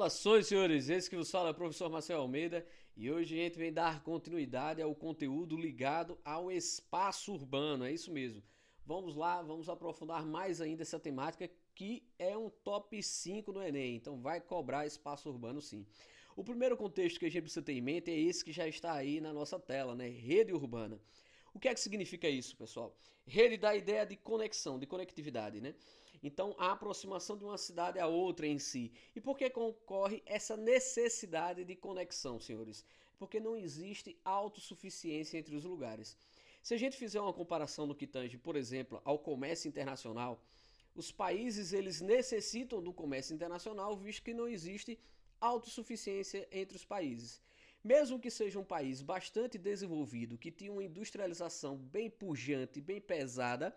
Saudações, senhores! Esse que vos fala é o professor Marcelo Almeida e hoje a gente vem dar continuidade ao conteúdo ligado ao espaço urbano, é isso mesmo. Vamos lá, vamos aprofundar mais ainda essa temática que é um top 5 no Enem, então vai cobrar espaço urbano sim. O primeiro contexto que a gente precisa ter em mente é esse que já está aí na nossa tela, né? Rede urbana. O que é que significa isso, pessoal? Rede dá a ideia de conexão, de conectividade, né? Então, a aproximação de uma cidade à outra em si. E por que concorre essa necessidade de conexão, senhores? Porque não existe autossuficiência entre os lugares. Se a gente fizer uma comparação no que tange, por exemplo, ao comércio internacional, os países eles necessitam do comércio internacional, visto que não existe autossuficiência entre os países. Mesmo que seja um país bastante desenvolvido, que tenha uma industrialização bem pujante, bem pesada,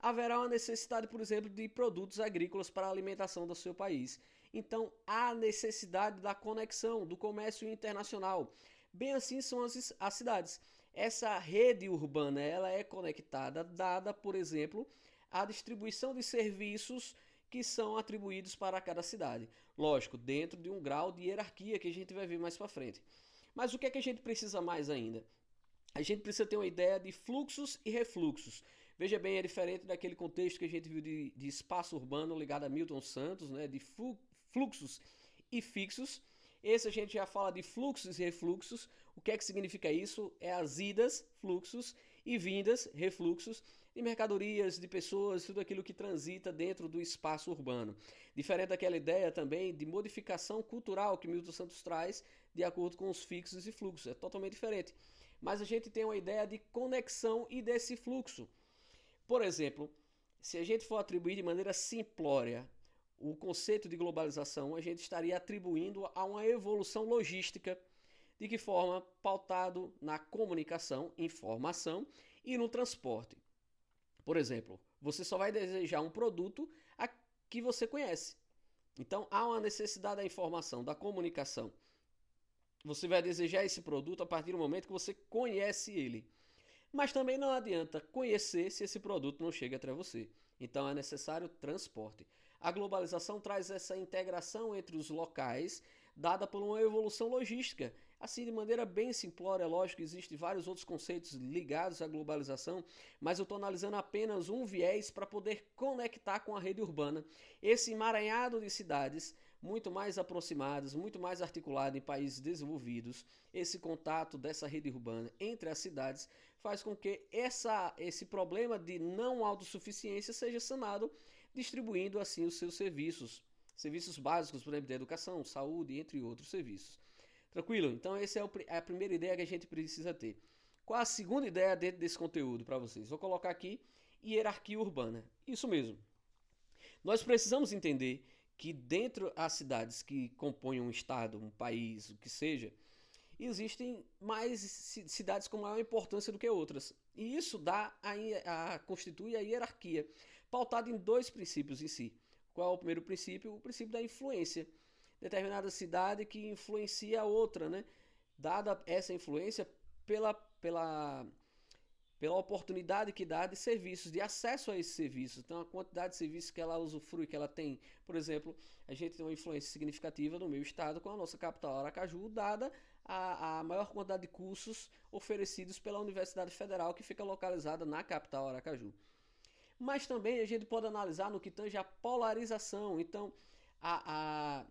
haverá uma necessidade, por exemplo, de produtos agrícolas para a alimentação do seu país. Então, há necessidade da conexão do comércio internacional. Bem assim são as cidades. Essa rede urbana, ela é conectada, dada, por exemplo, a distribuição de serviços que são atribuídos para cada cidade. Lógico, dentro de um grau de hierarquia que a gente vai ver mais para frente. Mas o que é que a gente precisa mais ainda? A gente precisa ter uma ideia de fluxos e refluxos. Veja bem, é diferente daquele contexto que a gente viu de espaço urbano ligado a Milton Santos, né, de fluxos e fixos. Esse a gente já fala de fluxos e refluxos. O que é que significa isso? É as idas, fluxos, e vindas, refluxos, de mercadorias, de pessoas, tudo aquilo que transita dentro do espaço urbano. Diferente daquela ideia também de modificação cultural que Milton Santos traz de acordo com os fixos e fluxos. É totalmente diferente. Mas a gente tem uma ideia de conexão e desse fluxo. Por exemplo, se a gente for atribuir de maneira simplória o conceito de globalização, a gente estaria atribuindo a uma evolução logística. De que forma? Pautado na comunicação, informação e no transporte. Por exemplo, você só vai desejar um produto que você conhece. Então há uma necessidade da informação, da comunicação. Você vai desejar esse produto a partir do momento que você conhece ele. Mas também não adianta conhecer se esse produto não chega até você. Então é necessário transporte. A globalização traz essa integração entre os locais, dada por uma evolução logística. Assim, de maneira bem simplória, lógico, existem vários outros conceitos ligados à globalização, mas eu estou analisando apenas um viés para poder conectar com a rede urbana. Esse emaranhado de cidades muito mais aproximadas, muito mais articulado em países desenvolvidos, esse contato dessa rede urbana entre as cidades faz com que esse problema de não autossuficiência seja sanado, distribuindo assim os seus serviços básicos, por exemplo, de educação, saúde, entre outros serviços. Tranquilo? Então essa é a primeira ideia que a gente precisa ter. Qual a segunda ideia dentro desse conteúdo para vocês? Vou colocar aqui hierarquia urbana. Isso mesmo. Nós precisamos entender que dentro das cidades que compõem um estado, um país, o que seja, existem mais cidades com maior importância do que outras. E isso constitui a hierarquia, pautada em dois princípios em si. Qual é o primeiro princípio? O princípio da influência. Determinada cidade que influencia a outra, né? Dada essa influência pela oportunidade que dá de serviços, de acesso a esses serviços. Então, a quantidade de serviços que ela usufrui, que ela tem. Por exemplo, a gente tem uma influência significativa no meu estado com a nossa capital Aracaju, dada a maior quantidade de cursos oferecidos pela Universidade Federal, que fica localizada na capital Aracaju. Mas também a gente pode analisar no que tange a polarização. Então, a,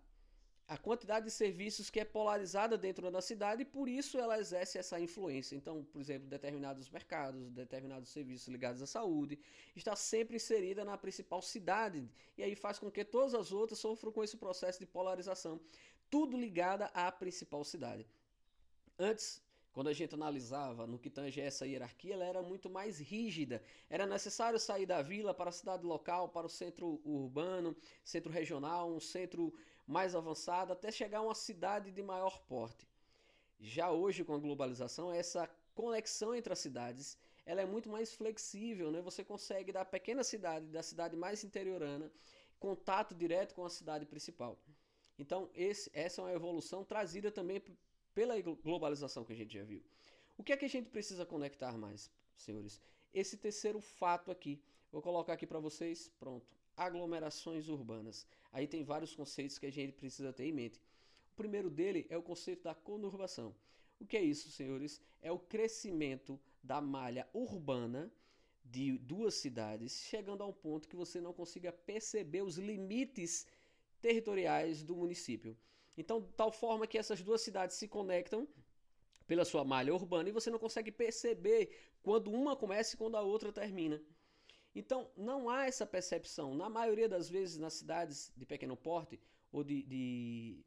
a quantidade de serviços que é polarizada dentro da cidade e por isso ela exerce essa influência. Então, por exemplo, determinados mercados, determinados serviços ligados à saúde, está sempre inserida na principal cidade e aí faz com que todas as outras sofram com esse processo de polarização, tudo ligada à principal cidade. Antes, quando a gente analisava no que tange essa hierarquia, ela era muito mais rígida. Era necessário sair da vila para a cidade local, para o centro urbano, centro regional, um centro mais avançado, até chegar a uma cidade de maior porte. Já hoje, com a globalização, essa conexão entre as cidades ela é muito mais flexível, né? Você consegue da pequena cidade, da cidade mais interiorana, contato direto com a cidade principal. Então, essa é uma evolução trazida também pela globalização que a gente já viu. O que é que a gente precisa conectar mais, senhores? Esse terceiro fato aqui. Vou colocar aqui para vocês. Pronto. Aglomerações urbanas. Aí tem vários conceitos que a gente precisa ter em mente. O primeiro dele é o conceito da conurbação. O que é isso, senhores? É o crescimento da malha urbana de duas cidades, chegando a um ponto que você não consiga perceber os limites territoriais do município. Então, de tal forma que essas duas cidades se conectam pela sua malha urbana e você não consegue perceber quando uma começa e quando a outra termina. Então, não há essa percepção. Na maioria das vezes, nas cidades de pequeno porte ou de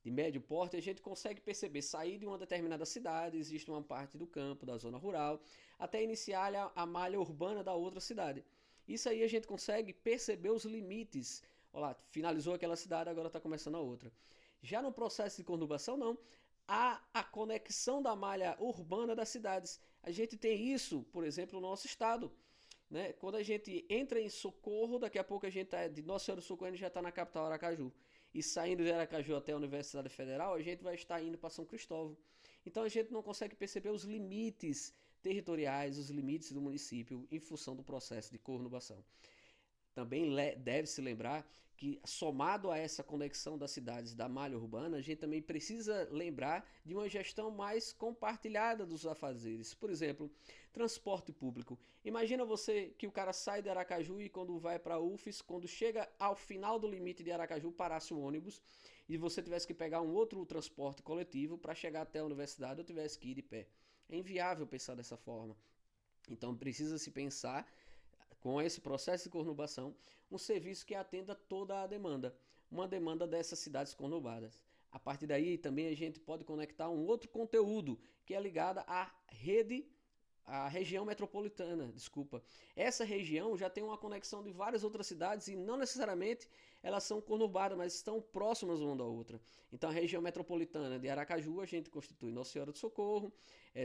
médio porte, a gente consegue perceber, sair de uma determinada cidade, existe uma parte do campo, da zona rural, até iniciar a malha urbana da outra cidade. Isso aí a gente consegue perceber os limites. Olha lá, finalizou aquela cidade, agora está começando a outra. Já no processo de conurbação, não. Há a conexão da malha urbana das cidades. A gente tem isso, por exemplo, no nosso estado. Né? Quando a gente entra em Socorro, daqui a pouco a gente tá de Nossa Senhora do Socorro, a gente já está na capital Aracaju. E saindo de Aracaju até a Universidade Federal, a gente vai estar indo para São Cristóvão. Então a gente não consegue perceber os limites territoriais, os limites do município em função do processo de conurbação. Também deve-se lembrar que, somado a essa conexão das cidades da malha urbana, a gente também precisa lembrar de uma gestão mais compartilhada dos afazeres. Por exemplo, transporte público. Imagina você que o cara sai de Aracaju e quando vai para a UFES, quando chega ao final do limite de Aracaju, parasse o ônibus e você tivesse que pegar um outro transporte coletivo para chegar até a universidade ou tivesse que ir de pé. É inviável pensar dessa forma. Então precisa se pensar com esse processo de conurbação, um serviço que atenda toda a demanda, uma demanda dessas cidades conurbadas. A partir daí também a gente pode conectar um outro conteúdo que é ligado à região metropolitana, desculpa. Essa região já tem uma conexão de várias outras cidades e não necessariamente elas são conurbadas, mas estão próximas uma da outra. Então a região metropolitana de Aracaju a gente constitui Nossa Senhora do Socorro,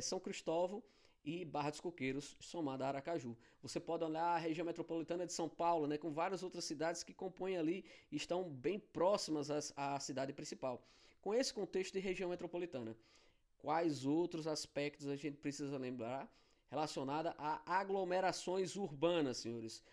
São Cristóvão e Barra dos Coqueiros, somada a Aracaju. Você pode olhar a região metropolitana de São Paulo, né, com várias outras cidades que compõem ali e estão bem próximas à cidade principal. Com esse contexto de região metropolitana, quais outros aspectos a gente precisa lembrar relacionada a aglomerações urbanas, senhores?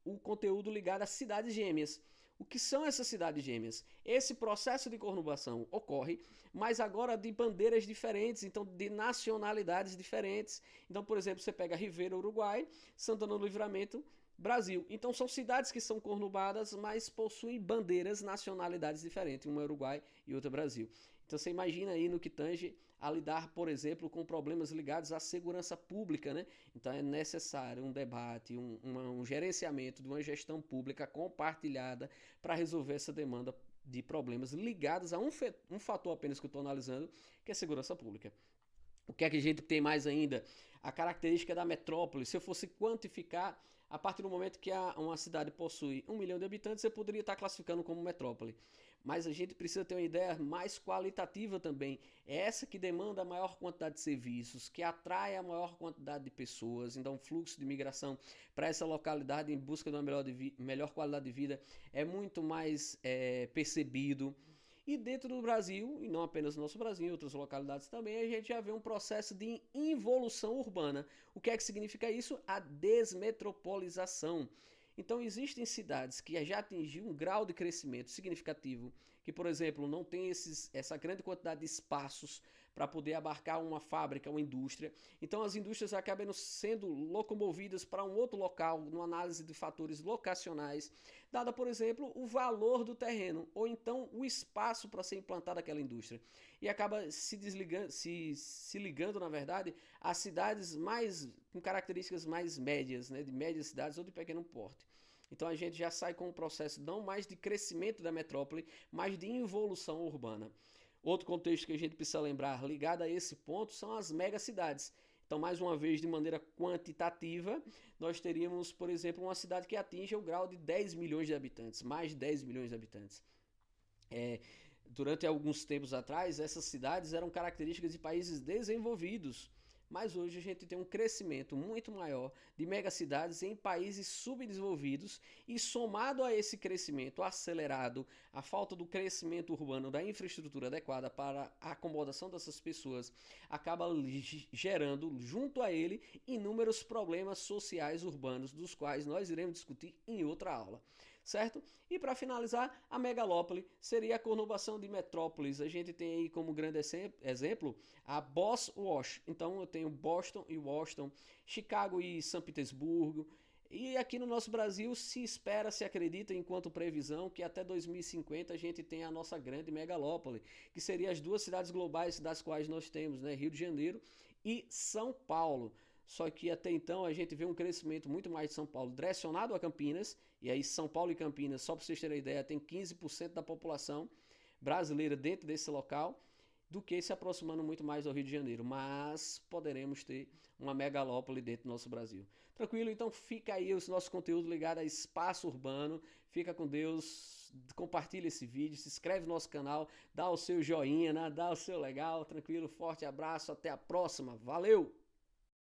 O conteúdo ligado às cidades gêmeas. O que são essas cidades gêmeas? Esse processo de conurbação ocorre, mas agora de bandeiras diferentes, então de nacionalidades diferentes. Então, por exemplo, você pega Ribeira, Uruguai, Santana do Livramento, Brasil. Então são cidades que são conurbadas, mas possuem bandeiras, nacionalidades diferentes, uma é Uruguai e outra Brasil. Então você imagina aí no que tange a lidar, por exemplo, com problemas ligados à segurança pública, né? Então é necessário um debate, um gerenciamento de uma gestão pública compartilhada para resolver essa demanda de problemas ligados a um fator apenas que eu estou analisando, que é a segurança pública. O que é que a gente tem mais ainda? A característica da metrópole. Se eu fosse quantificar, a partir do momento que uma cidade possui 1 milhão de habitantes, eu poderia estar classificando como metrópole. Mas a gente precisa ter uma ideia mais qualitativa também. É essa que demanda a maior quantidade de serviços, que atrai a maior quantidade de pessoas. Então, o fluxo de migração para essa localidade em busca de uma melhor qualidade de vida é muito mais percebido. E dentro do Brasil, e não apenas no nosso Brasil, em outras localidades também, a gente já vê um processo de involução urbana. O que é que significa isso? A desmetropolização. Então existem cidades que já atingiram um grau de crescimento significativo, que, por exemplo, não tem essa grande quantidade de espaços para poder abarcar uma fábrica, uma indústria. Então as indústrias acabam sendo locomovidas para um outro local, numa análise de fatores locacionais, dada, por exemplo, o valor do terreno, ou então o espaço para ser implantada aquela indústria. E acaba se ligando, na verdade, a cidades com características mais médias, né, de médias cidades ou de pequeno porte. Então a gente já sai com um processo não mais de crescimento da metrópole, mas de involução urbana. Outro contexto que a gente precisa lembrar ligado a esse ponto são as megacidades. Então, mais uma vez, de maneira quantitativa, nós teríamos, por exemplo, uma cidade que atinge o grau de 10 milhões de habitantes, mais de 10 milhões de habitantes. Durante alguns tempos atrás, essas cidades eram características de países desenvolvidos, mas hoje a gente tem um crescimento muito maior de megacidades em países subdesenvolvidos e somado a esse crescimento acelerado, a falta do crescimento urbano, da infraestrutura adequada para a acomodação dessas pessoas, acaba gerando, junto a ele, inúmeros problemas sociais urbanos, dos quais nós iremos discutir em outra aula. certo? E para finalizar, a megalópole seria a conurbação de metrópoles. A gente tem aí como grande exemplo a Boston. Então eu tenho Boston e Washington, Chicago e São Petersburgo. E aqui no nosso Brasil se espera, se acredita, enquanto previsão, que até 2050 a gente tem a nossa grande megalópole, que seriam as duas cidades globais das quais nós temos, né? Rio de Janeiro e São Paulo. Só que até então a gente vê um crescimento muito mais de São Paulo direcionado a Campinas, e aí São Paulo e Campinas, só para vocês terem ideia, tem 15% da população brasileira dentro desse local, do que se aproximando muito mais do Rio de Janeiro. Mas poderemos ter uma megalópole dentro do nosso Brasil. Tranquilo? Então fica aí o nosso conteúdo ligado a espaço urbano. Fica com Deus, compartilha esse vídeo, se inscreve no nosso canal, dá o seu joinha, né? Dá o seu legal, tranquilo, forte abraço, até a próxima, valeu!